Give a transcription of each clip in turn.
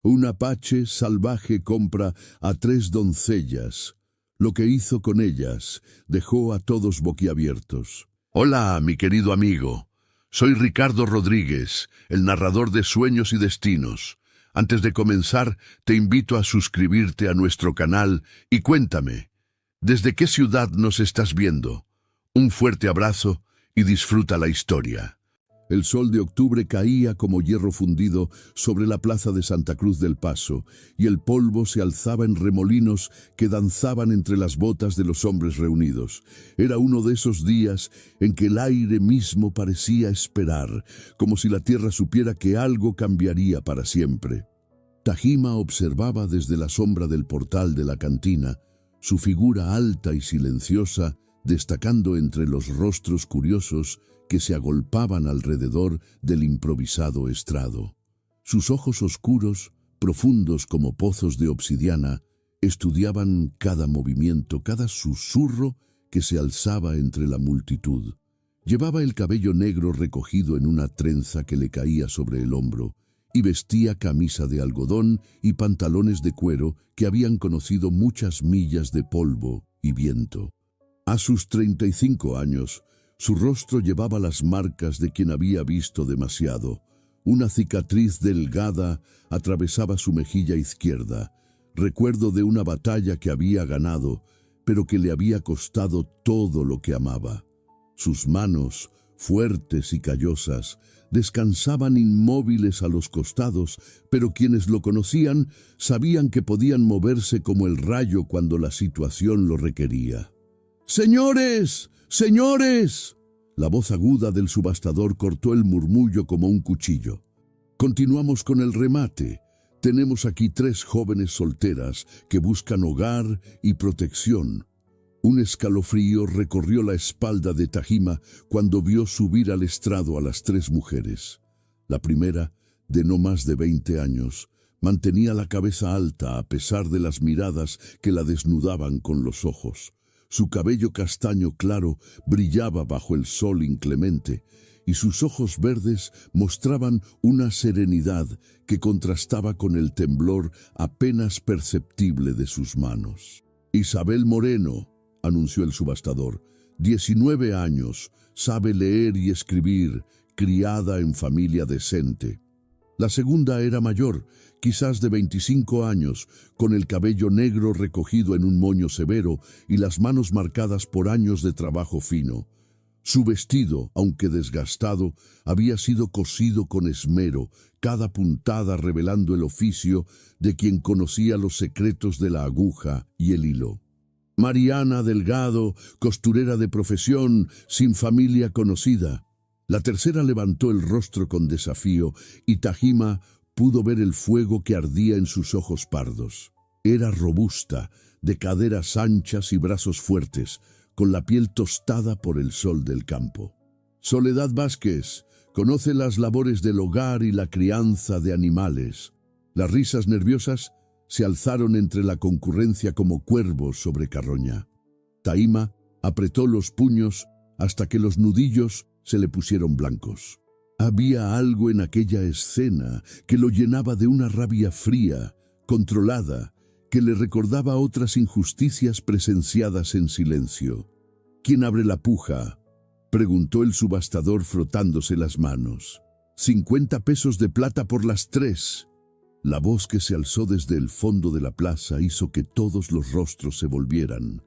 Un apache salvaje compra a 3 doncellas. Lo que hizo con ellas dejó a todos boquiabiertos. Hola, mi querido amigo. Soy Ricardo Rodríguez, el narrador de Sueños y Destinos. Antes de comenzar, te invito a suscribirte a nuestro canal y cuéntame, ¿desde qué ciudad nos estás viendo? Un fuerte abrazo y disfruta la historia. El sol de octubre caía como hierro fundido sobre la plaza de Santa Cruz del Paso, y el polvo se alzaba en remolinos que danzaban entre las botas de los hombres reunidos. Era uno de esos días en que el aire mismo parecía esperar, como si la tierra supiera que algo cambiaría para siempre. Tajima observaba desde la sombra del portal de la cantina, su figura alta y silenciosa, destacando entre los rostros curiosos que se agolpaban alrededor del improvisado estrado. Sus ojos oscuros, profundos como pozos de obsidiana, estudiaban cada movimiento, cada susurro que se alzaba entre la multitud. Llevaba el cabello negro recogido en una trenza que le caía sobre el hombro, y vestía camisa de algodón y pantalones de cuero que habían conocido muchas millas de polvo y viento. A sus 35 años, su rostro llevaba las marcas de quien había visto demasiado. Una cicatriz delgada atravesaba su mejilla izquierda, recuerdo de una batalla que había ganado, pero que le había costado todo lo que amaba. Sus manos, fuertes y callosas, descansaban inmóviles a los costados, pero quienes lo conocían sabían que podían moverse como el rayo cuando la situación lo requería. ¡Señores! ¡Señores! La voz aguda del subastador cortó el murmullo como un cuchillo. Continuamos con el remate. Tenemos aquí 3 jóvenes solteras que buscan hogar y protección. Un escalofrío recorrió la espalda de Tajima cuando vio subir al estrado a las 3 mujeres. La primera, de no más de 20 años, mantenía la cabeza alta a pesar de las miradas que la desnudaban con los ojos. Su cabello castaño claro brillaba bajo el sol inclemente, y sus ojos verdes mostraban una serenidad que contrastaba con el temblor apenas perceptible de sus manos. Isabel Moreno, anunció el subastador, 19 años, sabe leer y escribir, criada en familia decente. La segunda era mayor, quizás de 25 años, con el cabello negro recogido en un moño severo y las manos marcadas por años de trabajo fino. Su vestido, aunque desgastado, había sido cosido con esmero, cada puntada revelando el oficio de quien conocía los secretos de la aguja y el hilo. Mariana Delgado, costurera de profesión, sin familia conocida. La tercera levantó el rostro con desafío y Tajima pudo ver el fuego que ardía en sus ojos pardos. Era robusta, de caderas anchas y brazos fuertes, con la piel tostada por el sol del campo. Soledad Vázquez conoce las labores del hogar y la crianza de animales. Las risas nerviosas se alzaron entre la concurrencia como cuervos sobre carroña. Tajima apretó los puños hasta que los nudillos se le pusieron blancos. Había algo en aquella escena que lo llenaba de una rabia fría, controlada, que le recordaba otras injusticias presenciadas en silencio. ¿Quién abre la puja?, preguntó el subastador frotándose las manos. 50 pesos de plata por las 3. La voz que se alzó desde el fondo de la plaza hizo que todos los rostros se volvieran.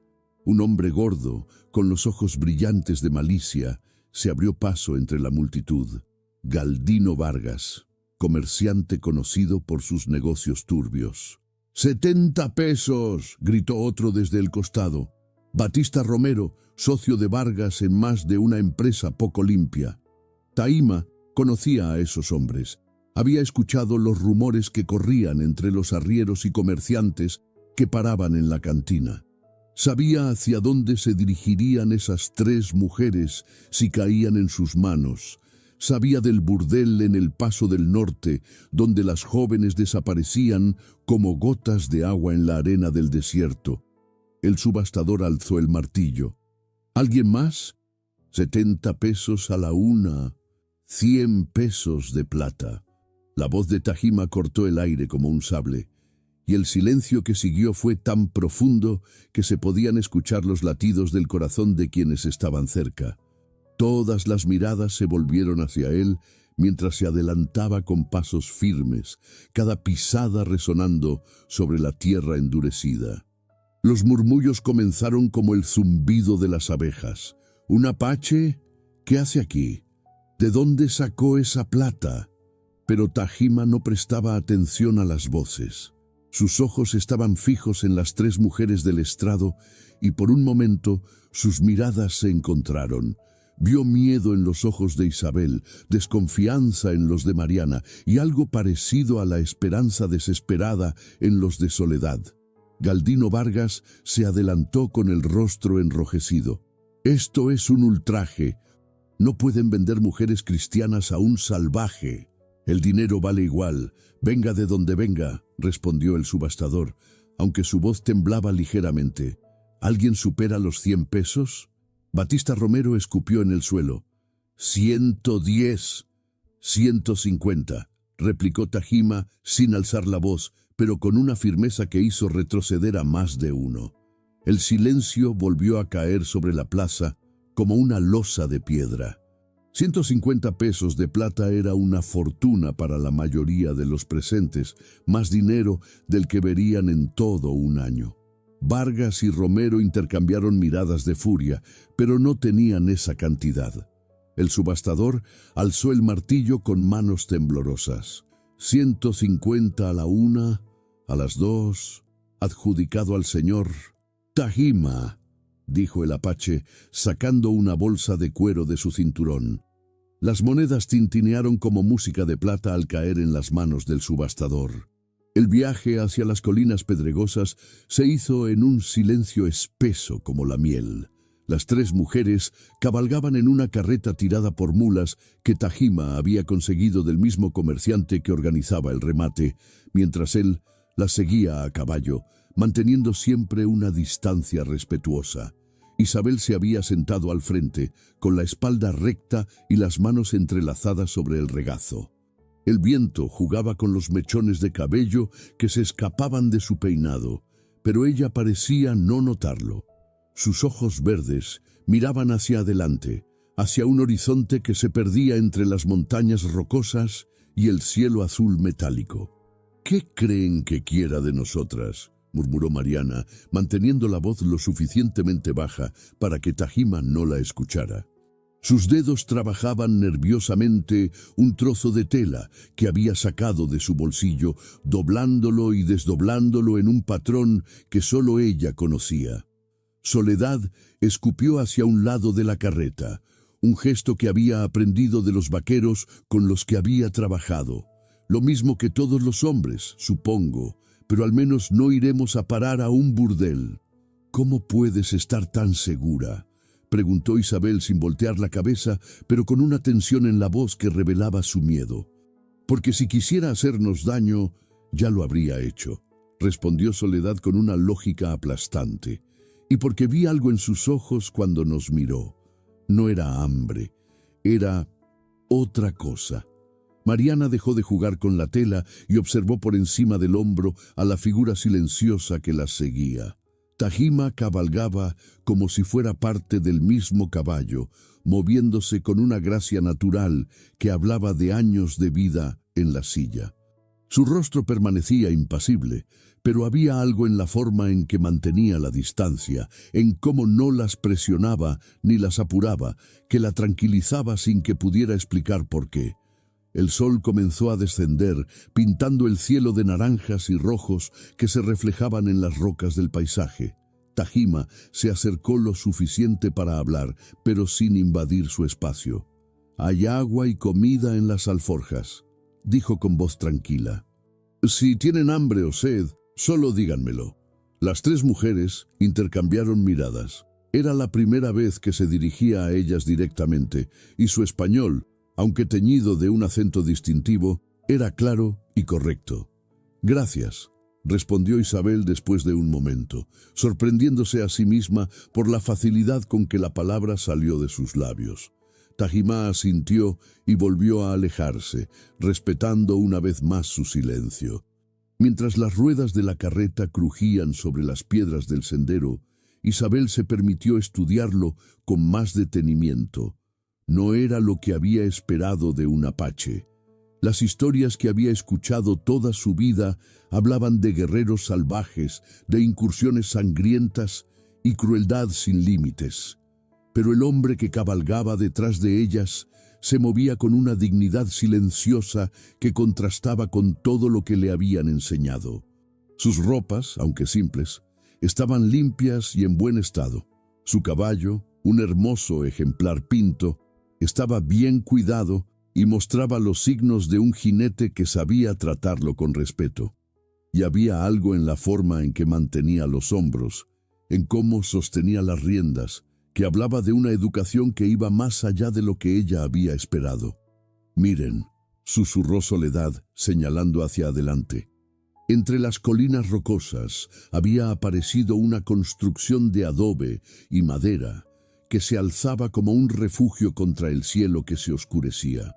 Un hombre gordo, con los ojos brillantes de malicia, se abrió paso entre la multitud. Galdino Vargas, comerciante conocido por sus negocios turbios. 70 pesos, gritó otro desde el costado. Batista Romero, socio de Vargas en más de una empresa poco limpia. Tajima conocía a esos hombres. Había escuchado los rumores que corrían entre los arrieros y comerciantes que paraban en la cantina. Sabía hacia dónde se dirigirían esas 3 mujeres si caían en sus manos. Sabía del burdel en el Paso del Norte, donde las jóvenes desaparecían como gotas de agua en la arena del desierto. El subastador alzó el martillo. ¿Alguien más? 70 pesos a la una. 100 pesos de plata. La voz de Tajima cortó el aire como un sable, y el silencio que siguió fue tan profundo que se podían escuchar los latidos del corazón de quienes estaban cerca. Todas las miradas se volvieron hacia él mientras se adelantaba con pasos firmes, cada pisada resonando sobre la tierra endurecida. Los murmullos comenzaron como el zumbido de las abejas. ¿Un apache? ¿Qué hace aquí? ¿De dónde sacó esa plata? Pero Tajima no prestaba atención a las voces. Sus ojos estaban fijos en las tres mujeres del estrado y por un momento sus miradas se encontraron. Vio miedo en los ojos de Isabel, desconfianza en los de Mariana y algo parecido a la esperanza desesperada en los de Soledad. Galdino Vargas se adelantó con el rostro enrojecido. «Esto es un ultraje. No pueden vender mujeres cristianas a un salvaje. El dinero vale igual, venga de donde venga», respondió el subastador, aunque su voz temblaba ligeramente. «¿Alguien supera los 100 pesos?» Batista Romero escupió en el suelo. 110, 150, replicó Tajima sin alzar la voz, pero con una firmeza que hizo retroceder a más de uno. El silencio volvió a caer sobre la plaza como una losa de piedra. 150 pesos de plata era una fortuna para la mayoría de los presentes, más dinero del que verían en todo un año. Vargas y Romero intercambiaron miradas de furia, pero no tenían esa cantidad. El subastador alzó el martillo con manos temblorosas. 150 a la una, a las 2, adjudicado al señor Tajima, dijo el apache, sacando una bolsa de cuero de su cinturón. Las monedas tintinearon como música de plata al caer en las manos del subastador. El viaje hacia las colinas pedregosas se hizo en un silencio espeso como la miel. Las tres mujeres cabalgaban en una carreta tirada por mulas que Tajima había conseguido del mismo comerciante que organizaba el remate, mientras él las seguía a caballo, manteniendo siempre una distancia respetuosa. Isabel se había sentado al frente, con la espalda recta y las manos entrelazadas sobre el regazo. El viento jugaba con los mechones de cabello que se escapaban de su peinado, pero ella parecía no notarlo. Sus ojos verdes miraban hacia adelante, hacia un horizonte que se perdía entre las montañas rocosas y el cielo azul metálico. «¿Qué creen que quiera de nosotras?», murmuró Mariana, manteniendo la voz lo suficientemente baja para que Tajima no la escuchara. Sus dedos trabajaban nerviosamente un trozo de tela que había sacado de su bolsillo, doblándolo y desdoblándolo en un patrón que solo ella conocía. Soledad escupió hacia un lado de la carreta, un gesto que había aprendido de los vaqueros con los que había trabajado. Lo mismo que todos los hombres, supongo, pero al menos no iremos a parar a un burdel. «¿Cómo puedes estar tan segura?», preguntó Isabel sin voltear la cabeza, pero con una tensión en la voz que revelaba su miedo. «Porque si quisiera hacernos daño, ya lo habría hecho», respondió Soledad con una lógica aplastante. «Y porque vi algo en sus ojos cuando nos miró. No era hambre, era otra cosa». Mariana dejó de jugar con la tela y observó por encima del hombro a la figura silenciosa que las seguía. Tajima cabalgaba como si fuera parte del mismo caballo, moviéndose con una gracia natural que hablaba de años de vida en la silla. Su rostro permanecía impasible, pero había algo en la forma en que mantenía la distancia, en cómo no las presionaba ni las apuraba, que la tranquilizaba sin que pudiera explicar por qué. El sol comenzó a descender, pintando el cielo de naranjas y rojos que se reflejaban en las rocas del paisaje. Tajima se acercó lo suficiente para hablar, pero sin invadir su espacio. «Hay agua y comida en las alforjas», dijo con voz tranquila. «Si tienen hambre o sed, solo díganmelo». Las tres mujeres intercambiaron miradas. Era la primera vez que se dirigía a ellas directamente, y su español, aunque teñido de un acento distintivo, era claro y correcto. «Gracias», respondió Isabel después de un momento, sorprendiéndose a sí misma por la facilidad con que la palabra salió de sus labios. Tajimá asintió y volvió a alejarse, respetando una vez más su silencio. Mientras las ruedas de la carreta crujían sobre las piedras del sendero, Isabel se permitió estudiarlo con más detenimiento. No era lo que había esperado de un apache. Las historias que había escuchado toda su vida hablaban de guerreros salvajes, de incursiones sangrientas y crueldad sin límites. Pero el hombre que cabalgaba detrás de ellas se movía con una dignidad silenciosa que contrastaba con todo lo que le habían enseñado. Sus ropas, aunque simples, estaban limpias y en buen estado. Su caballo, un hermoso ejemplar pinto, estaba bien cuidado y mostraba los signos de un jinete que sabía tratarlo con respeto. Y había algo en la forma en que mantenía los hombros, en cómo sostenía las riendas, que hablaba de una educación que iba más allá de lo que ella había esperado. «Miren», susurró Soledad, señalando hacia adelante. Entre las colinas rocosas había aparecido una construcción de adobe y madera que se alzaba como un refugio contra el cielo que se oscurecía.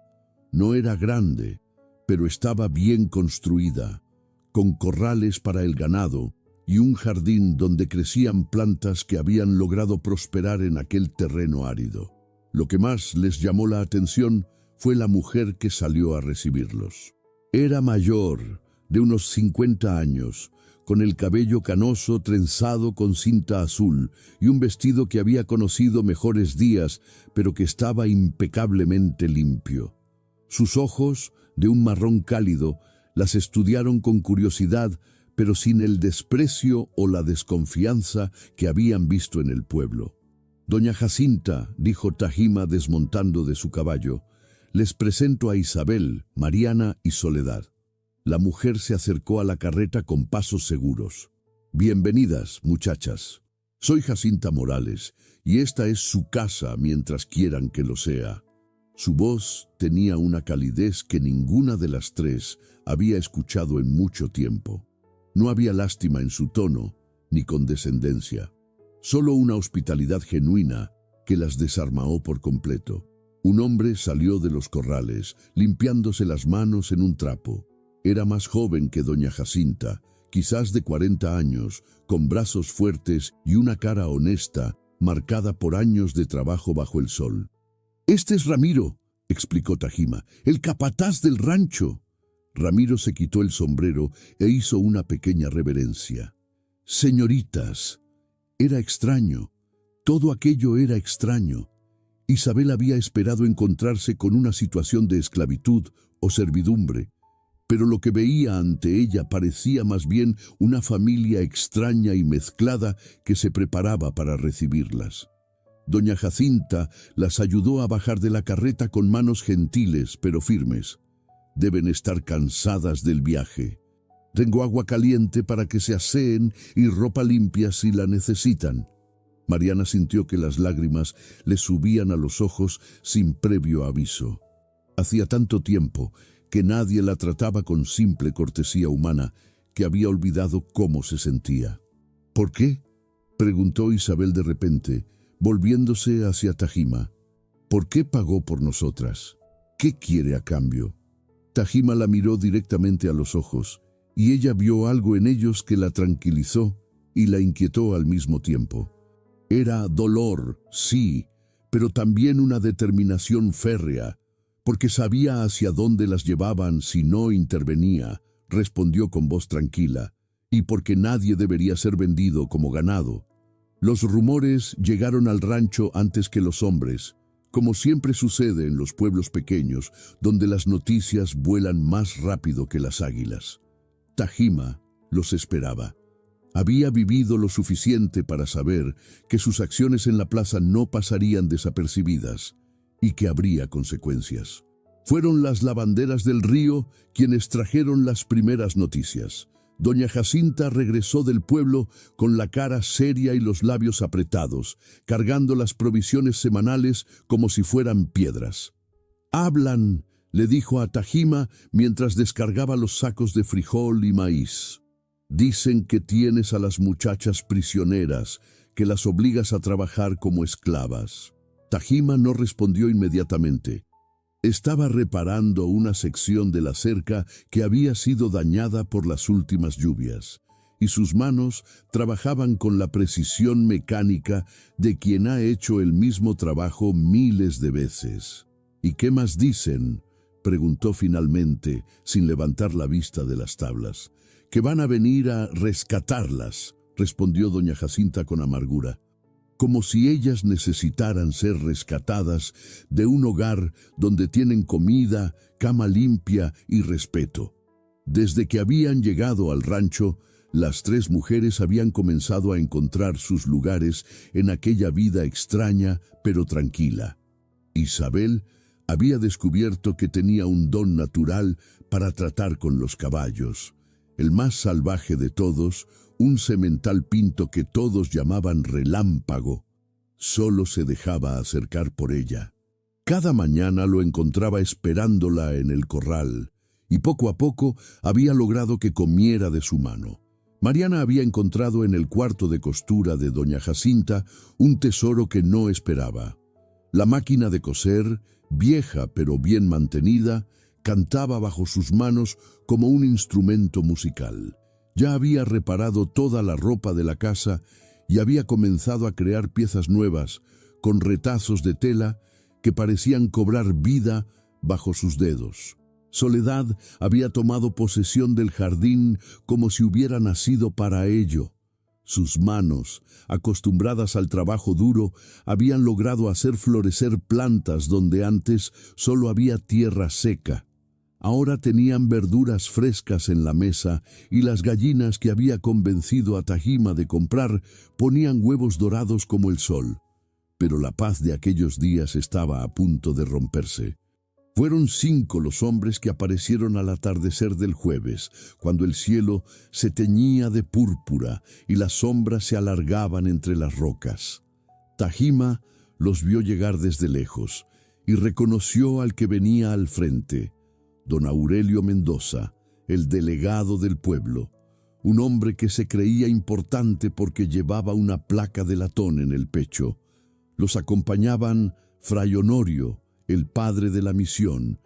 No era grande, pero estaba bien construida, con corrales para el ganado y un jardín donde crecían plantas que habían logrado prosperar en aquel terreno árido. Lo que más les llamó la atención fue la mujer que salió a recibirlos. Era mayor, de unos 50 años, con el cabello canoso trenzado con cinta azul y un vestido que había conocido mejores días, pero que estaba impecablemente limpio. Sus ojos, de un marrón cálido, las estudiaron con curiosidad, pero sin el desprecio o la desconfianza que habían visto en el pueblo. «Doña Jacinta», dijo Tajimá desmontando de su caballo, «les presento a Isabel, Mariana y Soledad». La mujer se acercó a la carreta con pasos seguros. «Bienvenidas, muchachas. Soy Jacinta Morales, y esta es su casa mientras quieran que lo sea». Su voz tenía una calidez que ninguna de las tres había escuchado en mucho tiempo. No había lástima en su tono, ni condescendencia. Solo una hospitalidad genuina que las desarmó por completo. Un hombre salió de los corrales, limpiándose las manos en un trapo. Era más joven que doña Jacinta, quizás de 40 años, con brazos fuertes y una cara honesta, marcada por años de trabajo bajo el sol. «Este es Ramiro», explicó Tajimá, «el capataz del rancho». Ramiro se quitó el sombrero e hizo una pequeña reverencia. «Señoritas». Era extraño. Todo aquello era extraño. Isabel había esperado encontrarse con una situación de esclavitud o servidumbre, pero lo que veía ante ella parecía más bien una familia extraña y mezclada que se preparaba para recibirlas. Doña Jacinta las ayudó a bajar de la carreta con manos gentiles pero firmes. «Deben estar cansadas del viaje. Tengo agua caliente para que se aseen y ropa limpia si la necesitan». Mariana sintió que las lágrimas le subían a los ojos sin previo aviso. Hacía tanto tiempo que nadie la trataba con simple cortesía humana que había olvidado cómo se sentía. «¿Por qué?», preguntó Isabel de repente, volviéndose hacia Tajimá. «¿Por qué pagó por nosotras? ¿Qué quiere a cambio?». Tajimá la miró directamente a los ojos, y ella vio algo en ellos que la tranquilizó y la inquietó al mismo tiempo. Era dolor, sí, pero también una determinación férrea, porque sabía hacia dónde las llevaban si no intervenía, respondió con voz tranquila, y porque nadie debería ser vendido como ganado. Los rumores llegaron al rancho antes que los hombres, como siempre sucede en los pueblos pequeños, donde las noticias vuelan más rápido que las águilas. Tajimá los esperaba. Había vivido lo suficiente para saber que sus acciones en la plaza no pasarían desapercibidas y que habría consecuencias. Fueron las lavanderas del río quienes trajeron las primeras noticias. Doña Jacinta regresó del pueblo con la cara seria y los labios apretados, cargando las provisiones semanales como si fueran piedras. «Hablan», le dijo a Tajimá mientras descargaba los sacos de frijol y maíz. «Dicen que tienes a las muchachas prisioneras, que las obligas a trabajar como esclavas». Tajima no respondió inmediatamente. Estaba reparando una sección de la cerca que había sido dañada por las últimas lluvias, y sus manos trabajaban con la precisión mecánica de quien ha hecho el mismo trabajo miles de veces. ¿Y qué más dicen?, preguntó finalmente, sin levantar la vista de las tablas. «Que van a venir a rescatarlas», respondió doña Jacinta con amargura. Como si ellas necesitaran ser rescatadas de un hogar donde tienen comida, cama limpia y respeto. Desde que habían llegado al rancho, las tres mujeres habían comenzado a encontrar sus lugares en aquella vida extraña pero tranquila. Isabel había descubierto que tenía un don natural para tratar con los caballos. El más salvaje de todos, un semental pinto que todos llamaban Relámpago, solo se dejaba acercar por ella. Cada mañana lo encontraba esperándola en el corral, y poco a poco había logrado que comiera de su mano. Mariana había encontrado en el cuarto de costura de doña Jacinta un tesoro que no esperaba. La máquina de coser, vieja pero bien mantenida, cantaba bajo sus manos como un instrumento musical. Ya había reparado toda la ropa de la casa y había comenzado a crear piezas nuevas, con retazos de tela que parecían cobrar vida bajo sus dedos. Soledad había tomado posesión del jardín como si hubiera nacido para ello. Sus manos, acostumbradas al trabajo duro, habían logrado hacer florecer plantas donde antes solo había tierra seca. Ahora tenían verduras frescas en la mesa y las gallinas que había convencido a Tajima de comprar ponían huevos dorados como el sol. Pero la paz de aquellos días estaba a punto de romperse. Fueron 5 los hombres que aparecieron al atardecer del jueves, cuando el cielo se teñía de púrpura y las sombras se alargaban entre las rocas. Tajima los vio llegar desde lejos y reconoció al que venía al frente. Don Aurelio Mendoza, el delegado del pueblo, un hombre que se creía importante porque llevaba una placa de latón en el pecho. Los acompañaban Fray Honorio, el padre de la misión,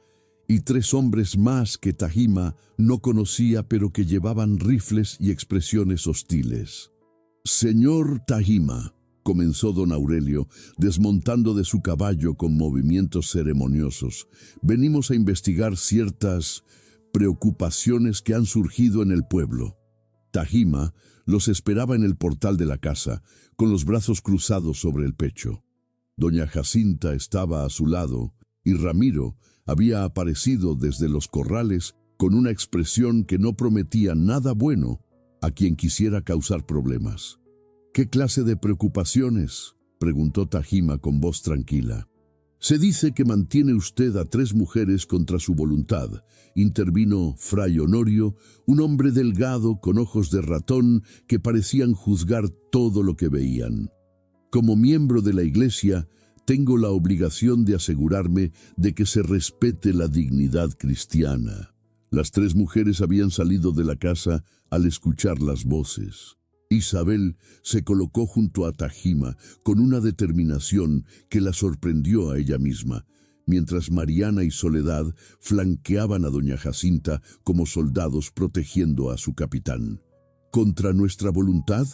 y 3 hombres más que Tajima no conocía pero que llevaban rifles y expresiones hostiles. «Señor Tajima», comenzó don Aurelio, desmontando de su caballo con movimientos ceremoniosos, «venimos a investigar ciertas preocupaciones que han surgido en el pueblo». Tajima los esperaba en el portal de la casa, con los brazos cruzados sobre el pecho. Doña Jacinta estaba a su lado, y Ramiro había aparecido desde los corrales con una expresión que no prometía nada bueno a quien quisiera causar problemas. «¿Qué clase de preocupaciones?», preguntó Tajima con voz tranquila. «Se dice que mantiene usted a 3 mujeres contra su voluntad», intervino Fray Honorio, un hombre delgado con ojos de ratón que parecían juzgar todo lo que veían. «Como miembro de la Iglesia, tengo la obligación de asegurarme de que se respete la dignidad cristiana». Las 3 mujeres habían salido de la casa al escuchar las voces. Isabel se colocó junto a Tajima con una determinación que la sorprendió a ella misma, mientras Mariana y Soledad flanqueaban a doña Jacinta como soldados protegiendo a su capitán. «¿Contra nuestra voluntad?»,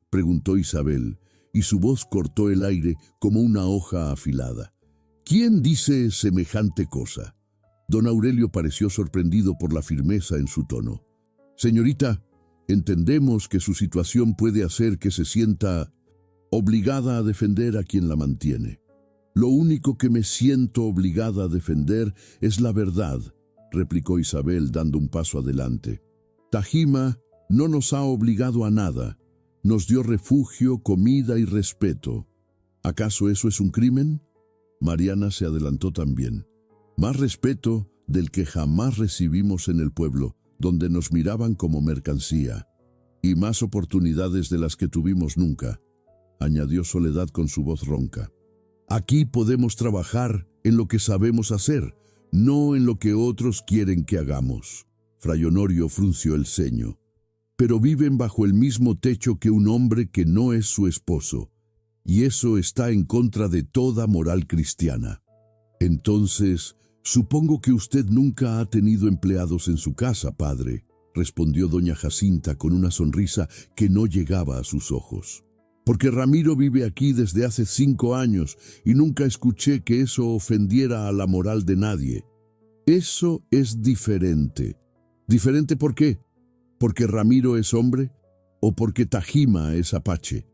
preguntó Isabel, y su voz cortó el aire como una hoja afilada. «¿Quién dice semejante cosa?». Don Aurelio pareció sorprendido por la firmeza en su tono. «Señorita, entendemos que su situación puede hacer que se sienta obligada a defender a quien la mantiene. Lo único que me siento obligada a defender es la verdad», replicó Isabel dando un paso adelante. «Tajima no nos ha obligado a nada. Nos dio refugio, comida y respeto. ¿Acaso eso es un crimen?». Mariana se adelantó también. «Más respeto del que jamás recibimos en el pueblo, donde nos miraban como mercancía. Y más oportunidades de las que tuvimos nunca», añadió Soledad con su voz ronca. «Aquí podemos trabajar en lo que sabemos hacer, no en lo que otros quieren que hagamos». Fray Honorio frunció el ceño. «Pero viven bajo el mismo techo que un hombre que no es su esposo. y eso está en contra de toda moral cristiana. Entonces, supongo que usted nunca ha tenido empleados en su casa, padre, respondió doña Jacinta con una sonrisa que no llegaba a sus ojos. Porque Ramiro vive aquí desde hace 5 años y nunca escuché que eso ofendiera a la moral de nadie. Eso es diferente. ¿Diferente por qué? ¿Porque Ramiro es hombre o porque Tajima es apache?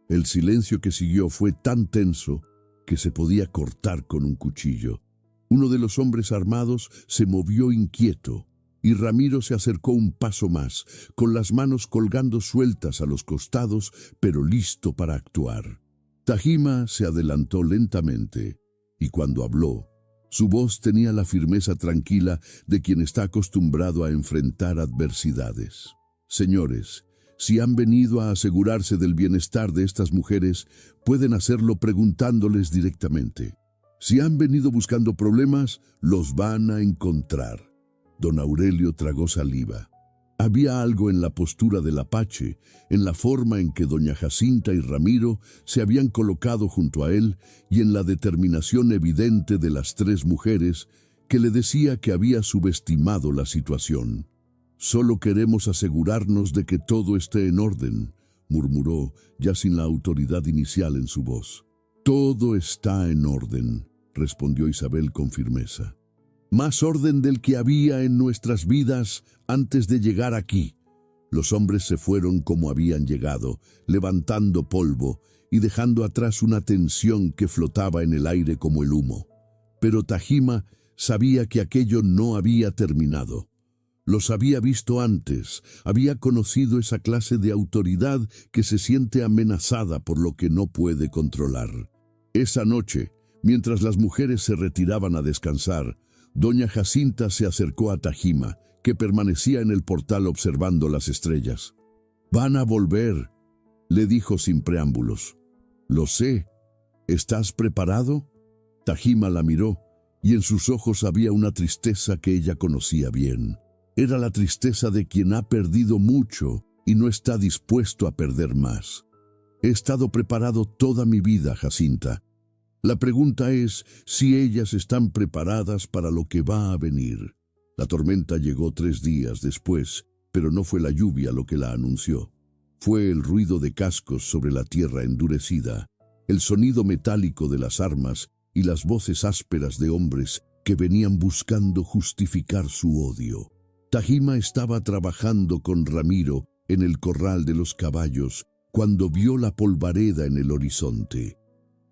El silencio que siguió fue tan tenso que se podía cortar con un cuchillo. Uno de los hombres armados se movió inquieto y Ramiro se acercó un paso más, con las manos colgando sueltas a los costados, pero listo para actuar. Tajima se adelantó lentamente y cuando habló, su voz tenía la firmeza tranquila de quien está acostumbrado a enfrentar adversidades. Señores, si han venido a asegurarse del bienestar de estas mujeres, pueden hacerlo preguntándoles directamente. Si han venido buscando problemas, los van a encontrar. Don Aurelio tragó saliva. Había algo en la postura del apache, en la forma en que doña Jacinta y Ramiro se habían colocado junto a él y en la determinación evidente de las 3 mujeres que le decía que había subestimado la situación. «Solo queremos asegurarnos de que todo esté en orden», murmuró, ya sin la autoridad inicial en su voz. «Todo está en orden», respondió Isabel con firmeza. «Más orden del que había en nuestras vidas antes de llegar aquí». Los hombres se fueron como habían llegado, levantando polvo y dejando atrás una tensión que flotaba en el aire como el humo. Pero Tajima sabía que aquello no había terminado. Los había visto antes, había conocido esa clase de autoridad que se siente amenazada por lo que no puede controlar. Esa noche, mientras las mujeres se retiraban a descansar, doña Jacinta se acercó a Tajima, que permanecía en el portal observando las estrellas. «Van a volver», le dijo sin preámbulos. «Lo sé. ¿Estás preparado?» Tajima la miró, y en sus ojos había una tristeza que ella conocía bien. Era la tristeza de quien ha perdido mucho y no está dispuesto a perder más. «He estado preparado toda mi vida, Jacinta. La pregunta es si ellas están preparadas para lo que va a venir». La tormenta llegó 3 días después, pero no fue la lluvia lo que la anunció. Fue el ruido de cascos sobre la tierra endurecida, el sonido metálico de las armas y las voces ásperas de hombres que venían buscando justificar su odio. Tajima estaba trabajando con Ramiro en el corral de los caballos cuando vio la polvareda en el horizonte.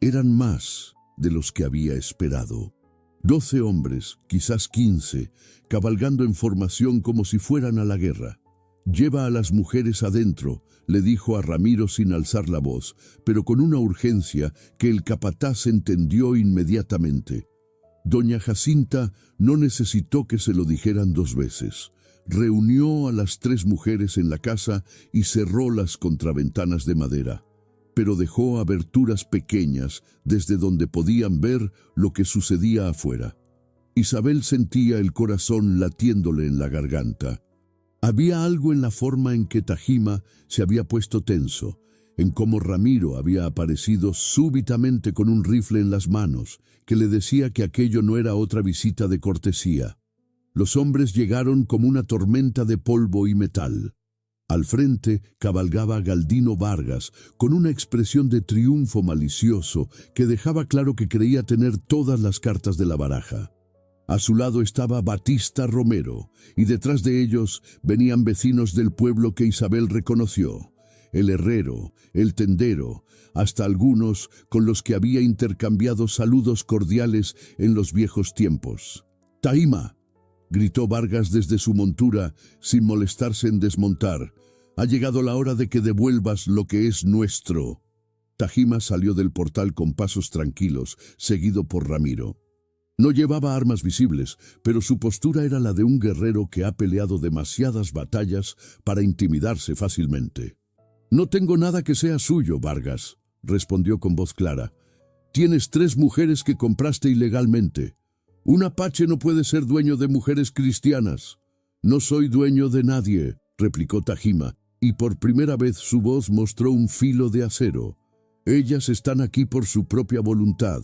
Eran más de los que había esperado. 12 hombres, quizás 15, cabalgando en formación como si fueran a la guerra. «Lleva a las mujeres adentro», le dijo a Ramiro sin alzar la voz, pero con una urgencia que el capataz entendió inmediatamente. Doña Jacinta no necesitó que se lo dijeran 2 veces. Reunió a las 3 mujeres en la casa y cerró las contraventanas de madera, pero dejó aberturas pequeñas desde donde podían ver lo que sucedía afuera. Isabel sentía el corazón latiéndole en la garganta. Había algo en la forma en que Tajima se había puesto tenso, en cómo Ramiro había aparecido súbitamente con un rifle en las manos, que le decía que aquello no era otra visita de cortesía. Los hombres llegaron como una tormenta de polvo y metal. Al frente cabalgaba Galdino Vargas, con una expresión de triunfo malicioso que dejaba claro que creía tener todas las cartas de la baraja. A su lado estaba Batista Romero, y detrás de ellos venían vecinos del pueblo que Isabel reconoció: el herrero, el tendero, hasta algunos con los que había intercambiado saludos cordiales en los viejos tiempos. «Tajima», gritó Vargas desde su montura, sin molestarse en desmontar, «ha llegado la hora de que devuelvas lo que es nuestro». Tajima salió del portal con pasos tranquilos, seguido por Ramiro. No llevaba armas visibles, pero su postura era la de un guerrero que ha peleado demasiadas batallas para intimidarse fácilmente. «No tengo nada que sea suyo, Vargas», respondió con voz clara. «Tienes 3 mujeres que compraste ilegalmente. Un apache no puede ser dueño de mujeres cristianas». «No soy dueño de nadie», replicó Tajima, y por primera vez su voz mostró un filo de acero. Ellas están aquí por su propia voluntad.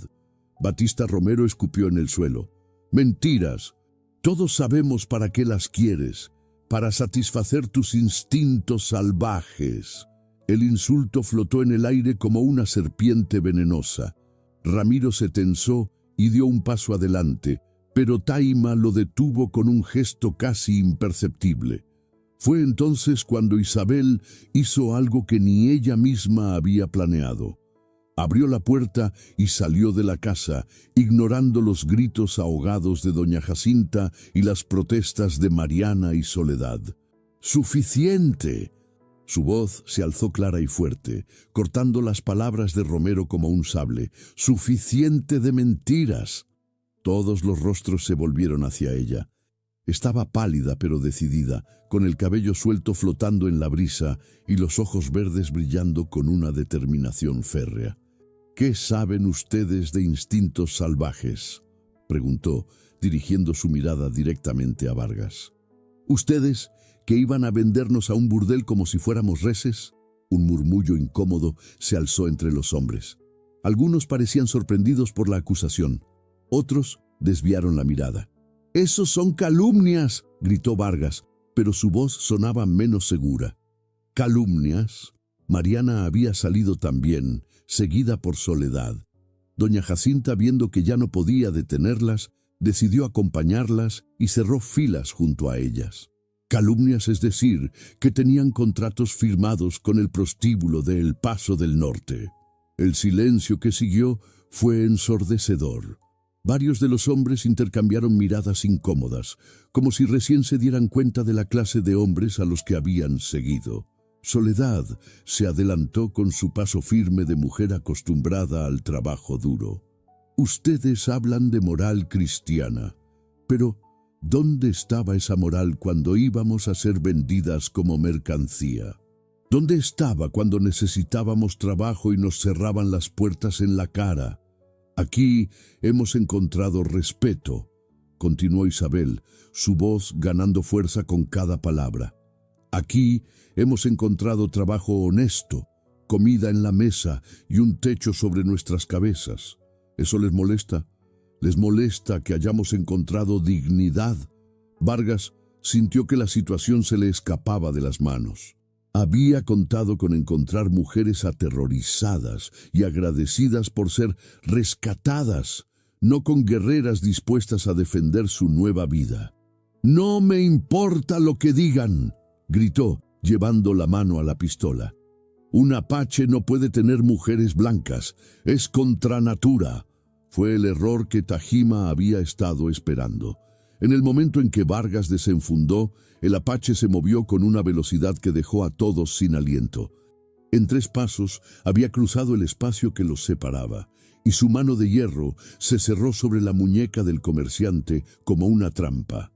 Batista Romero escupió en el suelo. Mentiras. Todos sabemos para qué las quieres, para satisfacer tus instintos salvajes. El insulto flotó en el aire como una serpiente venenosa. Ramiro se tensó y dio un paso adelante, pero Taima lo detuvo con un gesto casi imperceptible. Fue entonces cuando Isabel hizo algo que ni ella misma había planeado. Abrió la puerta y salió de la casa, ignorando los gritos ahogados de doña Jacinta y las protestas de Mariana y Soledad. ¡Suficiente! Su voz se alzó clara y fuerte, cortando las palabras de Romero como un sable. ¡Suficiente de mentiras! Todos los rostros se volvieron hacia ella. Estaba pálida pero decidida, con el cabello suelto flotando en la brisa y los ojos verdes brillando con una determinación férrea. ¿Qué saben ustedes de instintos salvajes?, preguntó, dirigiendo su mirada directamente a Vargas. ¿Ustedes que iban a vendernos a un burdel como si fuéramos reses? Un murmullo incómodo se alzó entre los hombres. Algunos parecían sorprendidos por la acusación. Otros desviaron la mirada. «¡Esos son calumnias!», gritó Vargas, pero su voz sonaba menos segura. «¿Calumnias?». Mariana había salido también, seguida por Soledad. Doña Jacinta, viendo que ya no podía detenerlas, decidió acompañarlas y cerró filas junto a ellas. Calumnias, es decir, que tenían contratos firmados con el prostíbulo de El Paso del Norte. El silencio que siguió fue ensordecedor. Varios de los hombres intercambiaron miradas incómodas, como si recién se dieran cuenta de la clase de hombres a los que habían seguido. Soledad se adelantó con su paso firme de mujer acostumbrada al trabajo duro. «Ustedes hablan de moral cristiana, pero ¿dónde estaba esa moral cuando íbamos a ser vendidas como mercancía? ¿Dónde estaba cuando necesitábamos trabajo y nos cerraban las puertas en la cara? Aquí hemos encontrado respeto», continuó Isabel, su voz ganando fuerza con cada palabra. «Aquí hemos encontrado trabajo honesto, comida en la mesa y un techo sobre nuestras cabezas. ¿Eso les molesta? ¿Les molesta que hayamos encontrado dignidad?». Vargas sintió que la situación se le escapaba de las manos. Había contado con encontrar mujeres aterrorizadas y agradecidas por ser rescatadas, no con guerreras dispuestas a defender su nueva vida. «No me importa lo que digan», gritó, llevando la mano a la pistola. «Un apache no puede tener mujeres blancas, es contra natura». Fue el error que Tajima había estado esperando. En el momento en que Vargas desenfundó, el apache se movió con una velocidad que dejó a todos sin aliento. En 3 pasos había cruzado el espacio que los separaba, y su mano de hierro se cerró sobre la muñeca del comerciante como una trampa.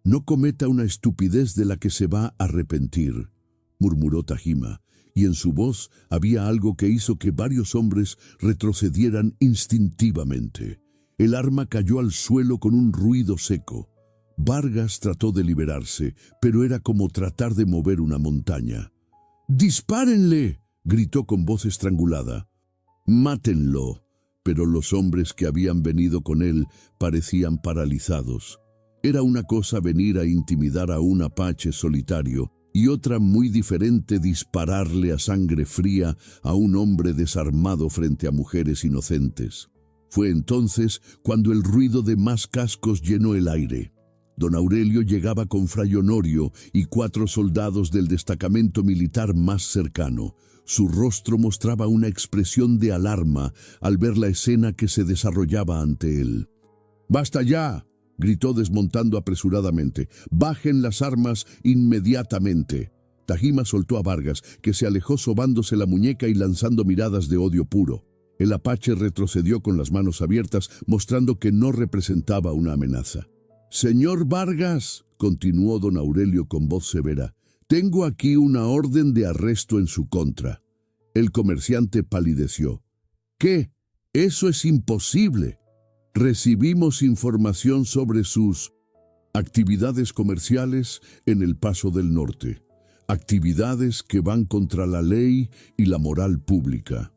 «No cometa una estupidez de la que se va a arrepentir», murmuró Tajima, y en su voz había algo que hizo que varios hombres retrocedieran instintivamente. El arma cayó al suelo con un ruido seco. Vargas trató de liberarse, pero era como tratar de mover una montaña. «¡Dispárenle!», gritó con voz estrangulada. «Mátenlo», pero los hombres que habían venido con él parecían paralizados. Era una cosa venir a intimidar a un apache solitario y otra muy diferente dispararle a sangre fría a un hombre desarmado frente a mujeres inocentes. Fue entonces cuando el ruido de más cascos llenó el aire. Don Aurelio llegaba con Fray Honorio y 4 soldados del destacamento militar más cercano. Su rostro mostraba una expresión de alarma al ver la escena que se desarrollaba ante él. «¡Basta ya!», gritó desmontando apresuradamente. «¡Bajen las armas inmediatamente!». Tajima soltó a Vargas, que se alejó sobándose la muñeca y lanzando miradas de odio puro. El apache retrocedió con las manos abiertas, mostrando que no representaba una amenaza. «Señor Vargas», continuó don Aurelio con voz severa, «tengo aquí una orden de arresto en su contra». El comerciante palideció. «¿Qué? Eso es imposible. Recibimos información sobre sus actividades comerciales en El Paso del Norte, actividades que van contra la ley y la moral pública».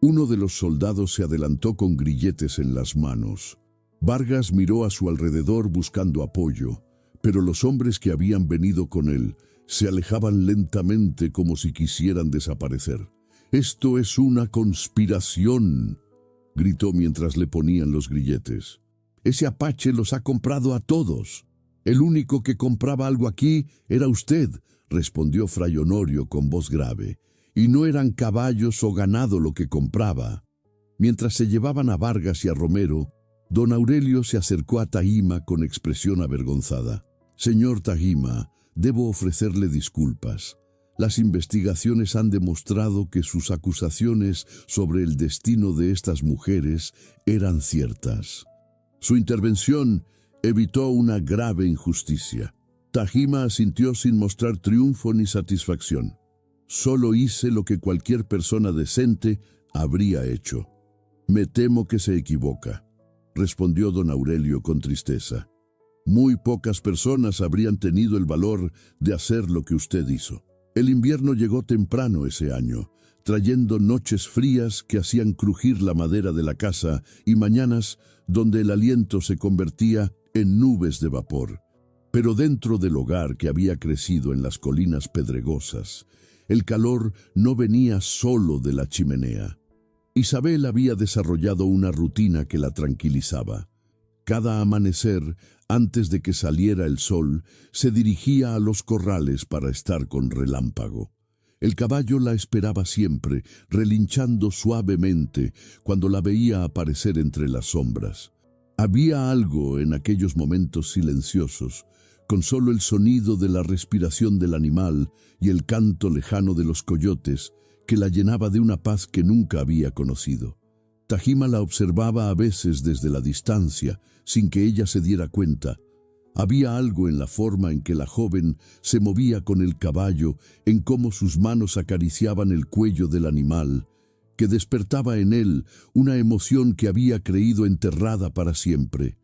Uno de los soldados se adelantó con grilletes en las manos. Vargas miró a su alrededor buscando apoyo, pero los hombres que habían venido con él se alejaban lentamente como si quisieran desaparecer. «¡Esto es una conspiración!», gritó mientras le ponían los grilletes. «Ese apache los ha comprado a todos. El único que compraba algo aquí era usted», respondió Fray Honorio con voz grave. «Y no eran caballos o ganado lo que compraba». Mientras se llevaban a Vargas y a Romero, don Aurelio se acercó a Tahima con expresión avergonzada. «Señor Tahima, debo ofrecerle disculpas. Las investigaciones han demostrado que sus acusaciones sobre el destino de estas mujeres eran ciertas. Su intervención evitó una grave injusticia». Tahima asintió sin mostrar triunfo ni satisfacción. «Solo hice lo que cualquier persona decente habría hecho». «Me temo que se equivoca», respondió don Aurelio con tristeza. «Muy pocas personas habrían tenido el valor de hacer lo que usted hizo». El invierno llegó temprano ese año, trayendo noches frías que hacían crujir la madera de la casa y mañanas donde el aliento se convertía en nubes de vapor. Pero dentro del hogar que había crecido en las colinas pedregosas, el calor no venía solo de la chimenea. Isabel había desarrollado una rutina que la tranquilizaba. Cada amanecer, antes de que saliera el sol, se dirigía a los corrales para estar con Relámpago. El caballo la esperaba siempre, relinchando suavemente cuando la veía aparecer entre las sombras. Había algo en aquellos momentos silenciosos, con solo el sonido de la respiración del animal y el canto lejano de los coyotes, que la llenaba de una paz que nunca había conocido. Tahima la observaba a veces desde la distancia, sin que ella se diera cuenta. Había algo en la forma en que la joven se movía con el caballo, en cómo sus manos acariciaban el cuello del animal, que despertaba en él una emoción que había creído enterrada para siempre.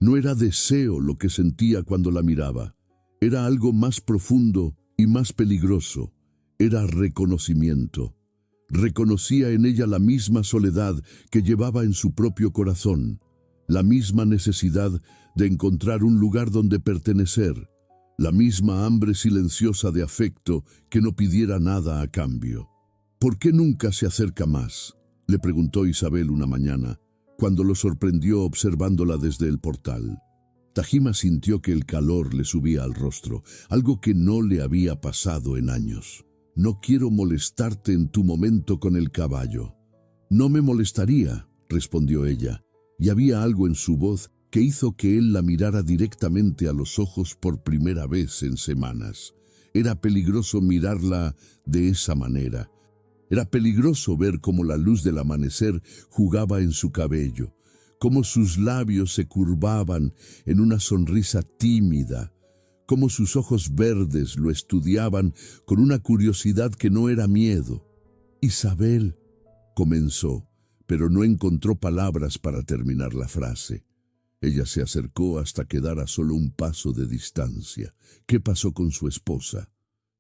No era deseo lo que sentía cuando la miraba, era algo más profundo y más peligroso, era reconocimiento. Reconocía en ella la misma soledad que llevaba en su propio corazón, la misma necesidad de encontrar un lugar donde pertenecer, la misma hambre silenciosa de afecto que no pidiera nada a cambio. «¿Por qué nunca se acerca más?», le preguntó Isabel una mañana, cuando lo sorprendió observándola desde el portal. Tahima sintió que el calor le subía al rostro, algo que no le había pasado en años. «No quiero molestarte en tu momento con el caballo». «No me molestaría», respondió ella, y había algo en su voz que hizo que él la mirara directamente a los ojos por primera vez en semanas. Era peligroso mirarla de esa manera. Era peligroso ver cómo la luz del amanecer jugaba en su cabello, cómo sus labios se curvaban en una sonrisa tímida, cómo sus ojos verdes lo estudiaban con una curiosidad que no era miedo. «Isabel», comenzó, pero no encontró palabras para terminar la frase. Ella se acercó hasta quedar a solo un paso de distancia. ¿Qué pasó con su esposa?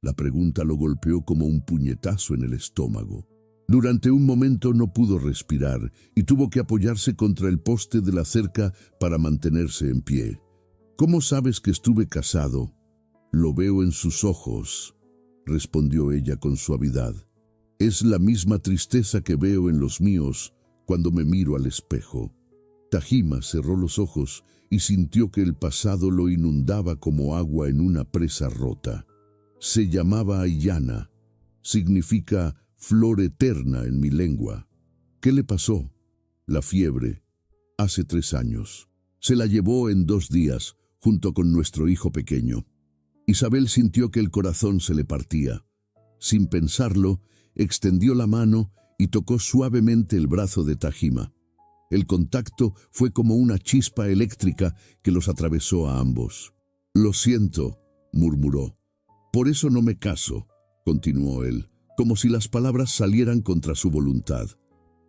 La pregunta lo golpeó como un puñetazo en el estómago. Durante un momento no pudo respirar y tuvo que apoyarse contra el poste de la cerca para mantenerse en pie. «¿Cómo sabes que estuve casado?» «Lo veo en sus ojos», respondió ella con suavidad. «Es la misma tristeza que veo en los míos cuando me miro al espejo». Tahima cerró los ojos y sintió que el pasado lo inundaba como agua en una presa rota. Se llamaba Ayana. Significa flor eterna en mi lengua. ¿Qué le pasó? La fiebre. Hace 3 años. Se la llevó en 2 días, junto con nuestro hijo pequeño. Isabel sintió que el corazón se le partía. Sin pensarlo, extendió la mano y tocó suavemente el brazo de Tahima. El contacto fue como una chispa eléctrica que los atravesó a ambos. «Lo siento», murmuró. «Por eso no me caso», continuó él, como si las palabras salieran contra su voluntad.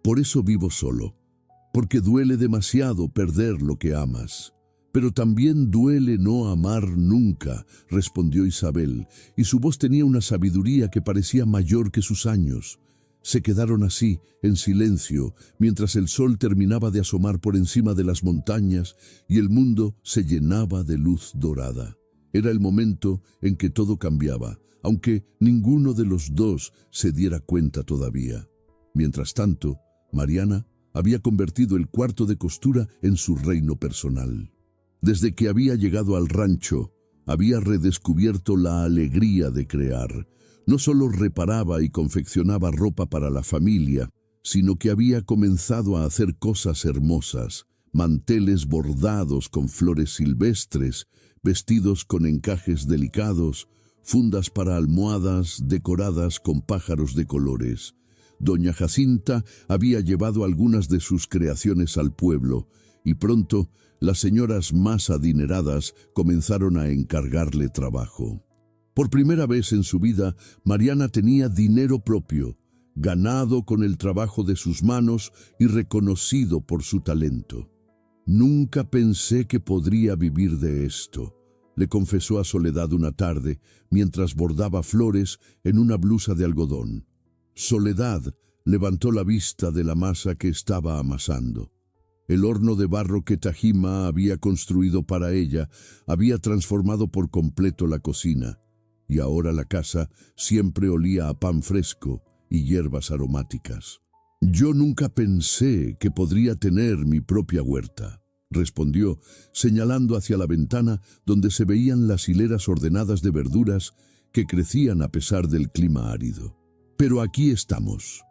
«Por eso vivo solo, porque duele demasiado perder lo que amas». «Pero también duele no amar nunca», respondió Isabel, y su voz tenía una sabiduría que parecía mayor que sus años. Se quedaron así, en silencio, mientras el sol terminaba de asomar por encima de las montañas y el mundo se llenaba de luz dorada. Era el momento en que todo cambiaba, aunque ninguno de los dos se diera cuenta todavía. Mientras tanto, Mariana había convertido el cuarto de costura en su reino personal. Desde que había llegado al rancho, había redescubierto la alegría de crear. No solo reparaba y confeccionaba ropa para la familia, sino que había comenzado a hacer cosas hermosas, manteles bordados con flores silvestres, vestidos con encajes delicados, fundas para almohadas decoradas con pájaros de colores. Doña Jacinta había llevado algunas de sus creaciones al pueblo, y pronto las señoras más adineradas comenzaron a encargarle trabajo. Por primera vez en su vida, Mariana tenía dinero propio, ganado con el trabajo de sus manos y reconocido por su talento. «Nunca pensé que podría vivir de esto», le confesó a Soledad una tarde, mientras bordaba flores en una blusa de algodón. Soledad levantó la vista de la masa que estaba amasando. El horno de barro que Tajima había construido para ella había transformado por completo la cocina, y ahora la casa siempre olía a pan fresco y hierbas aromáticas. «Yo nunca pensé que podría tener mi propia huerta», respondió, señalando hacia la ventana donde se veían las hileras ordenadas de verduras que crecían a pesar del clima árido. «Pero aquí estamos,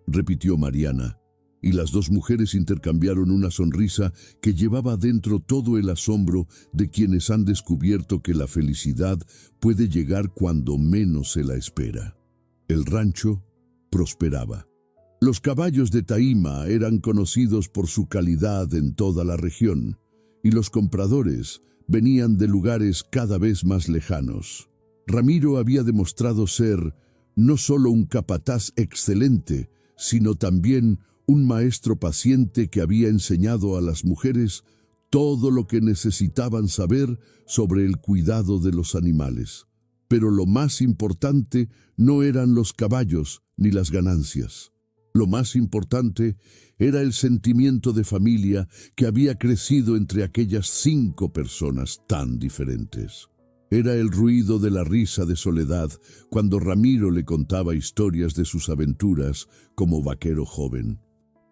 repitió Mariana, y las dos mujeres intercambiaron una sonrisa que llevaba dentro todo el asombro de quienes han descubierto que la felicidad puede llegar cuando menos se la espera. El rancho prosperaba. Los caballos de Taima eran conocidos por su calidad en toda la región, y los compradores venían de lugares cada vez más lejanos. Ramiro había demostrado ser no solo un capataz excelente, sino también un maestro paciente que había enseñado a las mujeres todo lo que necesitaban saber sobre el cuidado de los animales. Pero lo más importante no eran los caballos ni las ganancias. Lo más importante era el sentimiento de familia que había crecido entre aquellas 5 personas tan diferentes. Era el ruido de la risa de Soledad cuando Ramiro le contaba historias de sus aventuras como vaquero joven.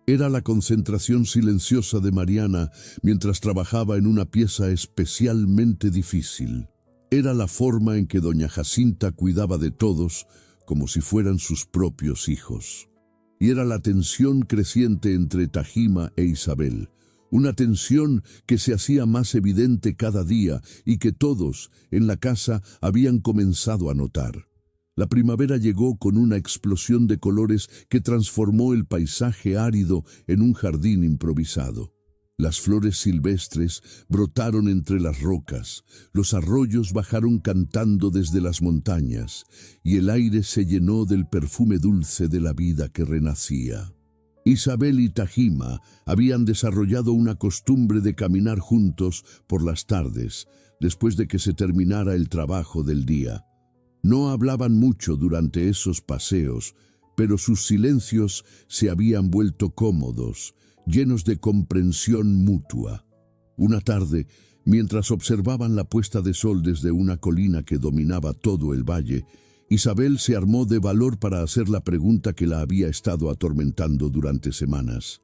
Era la concentración silenciosa de Mariana mientras trabajaba en una pieza especialmente difícil. Era la forma en que doña Jacinta cuidaba de todos como si fueran sus propios hijos. Y era la tensión creciente entre Tajima e Isabel, una tensión que se hacía más evidente cada día y que todos en la casa habían comenzado a notar. La primavera llegó con una explosión de colores que transformó el paisaje árido en un jardín improvisado. Las flores silvestres brotaron entre las rocas, los arroyos bajaron cantando desde las montañas, y el aire se llenó del perfume dulce de la vida que renacía. Isabel y Tajima habían desarrollado una costumbre de caminar juntos por las tardes, después de que se terminara el trabajo del día. No hablaban mucho durante esos paseos, pero sus silencios se habían vuelto cómodos, llenos de comprensión mutua. Una tarde, mientras observaban la puesta de sol desde una colina que dominaba todo el valle, Isabel se armó de valor para hacer la pregunta que la había estado atormentando durante semanas.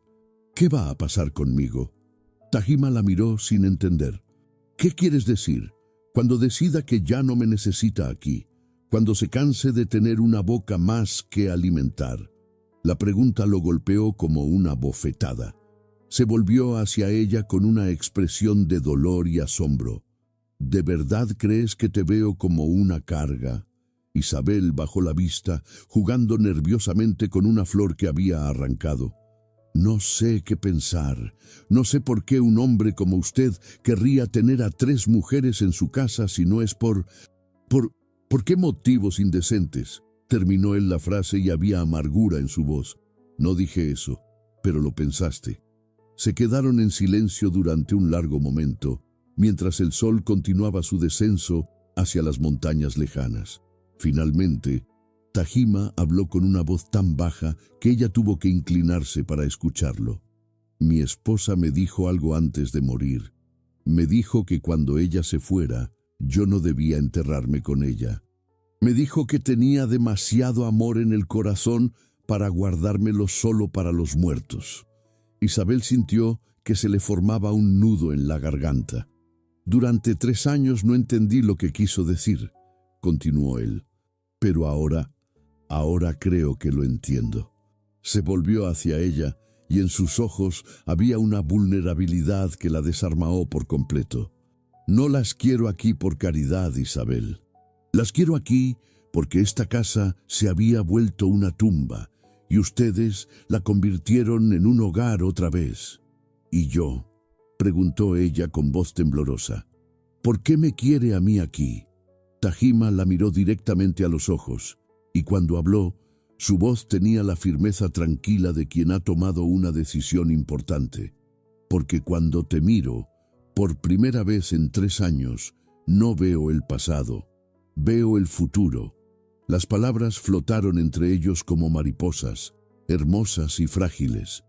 «¿Qué va a pasar conmigo?» Tajima la miró sin entender. «¿Qué quieres decir? Cuando decida que ya no me necesita aquí, cuando se canse de tener una boca más que alimentar». La pregunta lo golpeó como una bofetada. Se volvió hacia ella con una expresión de dolor y asombro. «¿De verdad crees que te veo como una carga?» Isabel bajó la vista, jugando nerviosamente con una flor que había arrancado. «No sé qué pensar. No sé por qué un hombre como usted querría tener a 3 mujeres en su casa si no es ¿Por qué motivos indecentes?» Terminó él la frase y había amargura en su voz. «No dije eso, pero lo pensaste». Se quedaron en silencio durante un largo momento, mientras el sol continuaba su descenso hacia las montañas lejanas. Finalmente, Tajima habló con una voz tan baja que ella tuvo que inclinarse para escucharlo. Mi esposa me dijo algo antes de morir. Me dijo que cuando ella se fuera, yo no debía enterrarme con ella. Me dijo que tenía demasiado amor en el corazón para guardármelo solo para los muertos. Isabel sintió que se le formaba un nudo en la garganta. Durante 3 años no entendí lo que quiso decir, continuó él. Pero ahora creo que lo entiendo. Se volvió hacia ella y en sus ojos había una vulnerabilidad que la desarmó por completo. No las quiero aquí por caridad, Isabel. Las quiero aquí porque esta casa se había vuelto una tumba y ustedes la convirtieron en un hogar otra vez. ¿Y yo?, preguntó ella con voz temblorosa. ¿Por qué me quiere a mí aquí? Tajima la miró directamente a los ojos y cuando habló, su voz tenía la firmeza tranquila de quien ha tomado una decisión importante. Porque cuando te miro, por primera vez en 3 años, no veo el pasado, veo el futuro. Las palabras flotaron entre ellos como mariposas, hermosas y frágiles.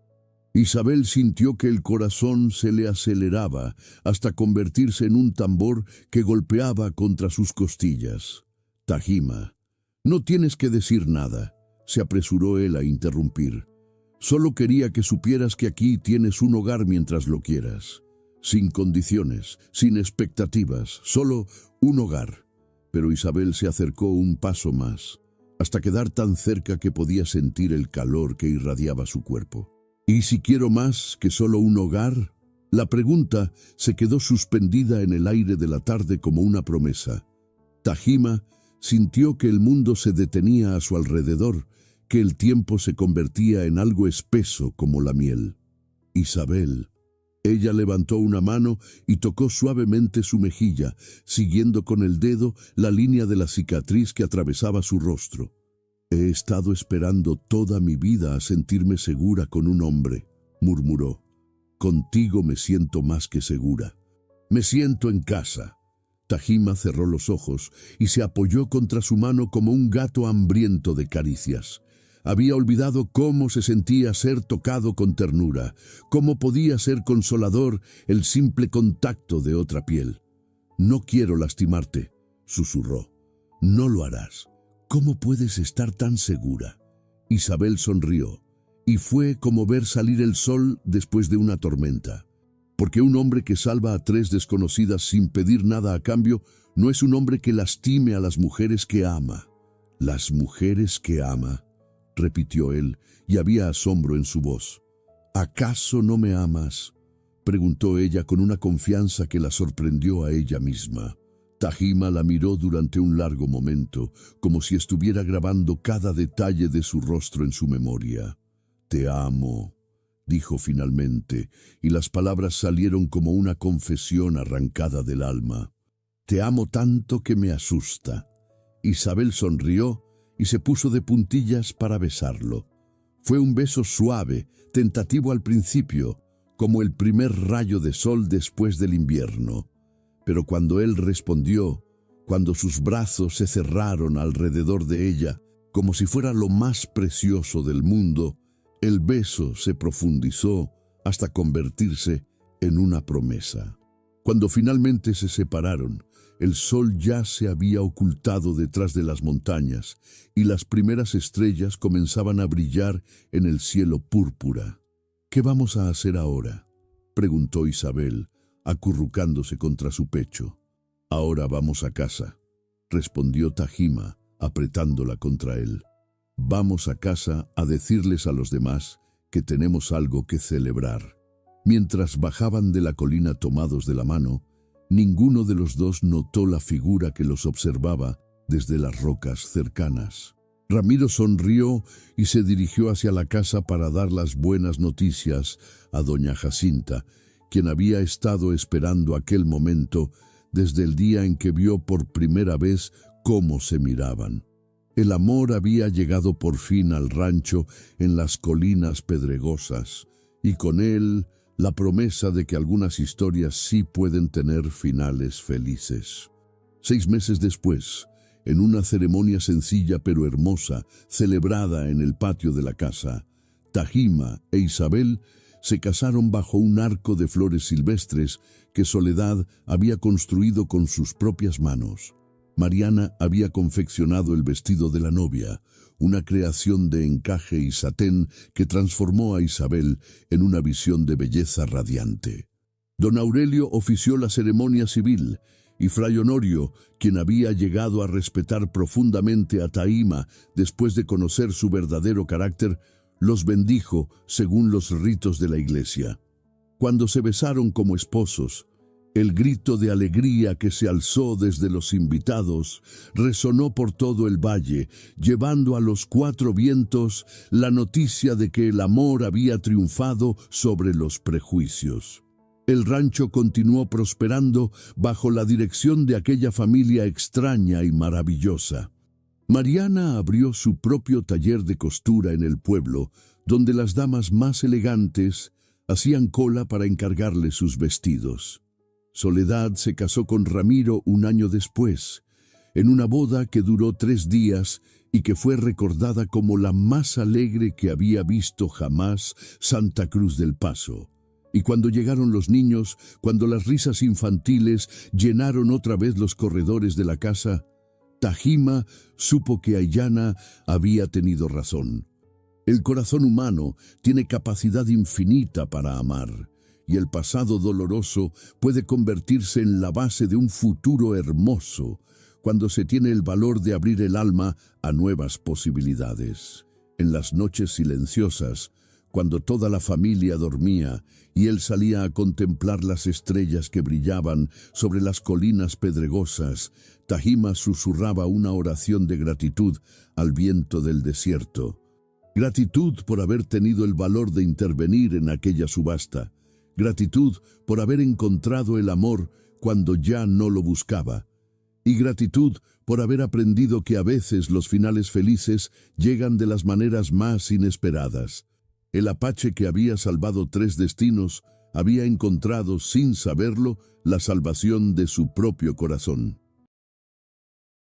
Isabel sintió que el corazón se le aceleraba hasta convertirse en un tambor que golpeaba contra sus costillas. Tajima, no tienes que decir nada, se apresuró él a interrumpir. Solo quería que supieras que aquí tienes un hogar mientras lo quieras. Sin condiciones, sin expectativas, solo un hogar. Pero Isabel se acercó un paso más, hasta quedar tan cerca que podía sentir el calor que irradiaba su cuerpo. ¿Y si quiero más que solo un hogar? La pregunta se quedó suspendida en el aire de la tarde como una promesa. Tajima sintió que el mundo se detenía a su alrededor, que el tiempo se convertía en algo espeso como la miel. Isabel. Ella levantó una mano y tocó suavemente su mejilla, siguiendo con el dedo la línea de la cicatriz que atravesaba su rostro. He estado esperando toda mi vida a sentirme segura con un hombre, murmuró. Contigo me siento más que segura. Me siento en casa. Tajima cerró los ojos y se apoyó contra su mano como un gato hambriento de caricias. Había olvidado cómo se sentía ser tocado con ternura, cómo podía ser consolador el simple contacto de otra piel. No quiero lastimarte, susurró. No lo harás. ¿Cómo puedes estar tan segura? Isabel sonrió, y fue como ver salir el sol después de una tormenta. Porque un hombre que salva a 3 desconocidas sin pedir nada a cambio no es un hombre que lastime a las mujeres que ama. Las mujeres que ama, repitió él, y había asombro en su voz. ¿Acaso no me amas?, preguntó ella con una confianza que la sorprendió a ella misma. Tajima la miró durante un largo momento, como si estuviera grabando cada detalle de su rostro en su memoria. Te amo, dijo finalmente, y las palabras salieron como una confesión arrancada del alma. Te amo tanto que me asusta. Isabel sonrió y se puso de puntillas para besarlo. Fue un beso suave, tentativo al principio, como el primer rayo de sol después del invierno. Pero cuando él respondió, cuando sus brazos se cerraron alrededor de ella, como si fuera lo más precioso del mundo, el beso se profundizó hasta convertirse en una promesa. Cuando finalmente se separaron, el sol ya se había ocultado detrás de las montañas y las primeras estrellas comenzaban a brillar en el cielo púrpura. ¿Qué vamos a hacer ahora?, preguntó Isabel, acurrucándose contra su pecho. Ahora vamos a casa, respondió Tajima, apretándola contra él. Vamos a casa a decirles a los demás que tenemos algo que celebrar. Mientras bajaban de la colina tomados de la mano, ninguno de los dos notó la figura que los observaba desde las rocas cercanas. Ramiro sonrió y se dirigió hacia la casa para dar las buenas noticias a doña Jacinta, quien había estado esperando aquel momento desde el día en que vio por primera vez cómo se miraban. El amor había llegado por fin al rancho en las colinas pedregosas, y con él la promesa de que algunas historias sí pueden tener finales felices. 6 meses después, en una ceremonia sencilla pero hermosa, celebrada en el patio de la casa. Tajima e Isabel se casaron bajo un arco de flores silvestres que Soledad había construido con sus propias manos. Mariana había confeccionado el vestido de la novia, una creación de encaje y satén que transformó a Isabel en una visión de belleza radiante. Don Aurelio ofició la ceremonia civil, y Fray Honorio, quien había llegado a respetar profundamente a Tajima después de conocer su verdadero carácter, los bendijo según los ritos de la iglesia. Cuando se besaron como esposos, el grito de alegría que se alzó desde los invitados resonó por todo el valle, llevando a los cuatro vientos la noticia de que el amor había triunfado sobre los prejuicios. El rancho continuó prosperando bajo la dirección de aquella familia extraña y maravillosa. Mariana abrió su propio taller de costura en el pueblo, donde las damas más elegantes hacían cola para encargarle sus vestidos. Soledad se casó con Ramiro un año después, en una boda que duró 3 días y que fue recordada como la más alegre que había visto jamás Santa Cruz del Paso. Y cuando llegaron los niños, cuando las risas infantiles llenaron otra vez los corredores de la casa, Tajima supo que Aiyana había tenido razón. El corazón humano tiene capacidad infinita para amar, y el pasado doloroso puede convertirse en la base de un futuro hermoso, cuando se tiene el valor de abrir el alma a nuevas posibilidades. En las noches silenciosas, cuando toda la familia dormía y él salía a contemplar las estrellas que brillaban sobre las colinas pedregosas, Tajima susurraba una oración de gratitud al viento del desierto. Gratitud por haber tenido el valor de intervenir en aquella subasta. Gratitud por haber encontrado el amor cuando ya no lo buscaba. Y gratitud por haber aprendido que a veces los finales felices llegan de las maneras más inesperadas. El apache que había salvado 3 destinos había encontrado, sin saberlo, la salvación de su propio corazón.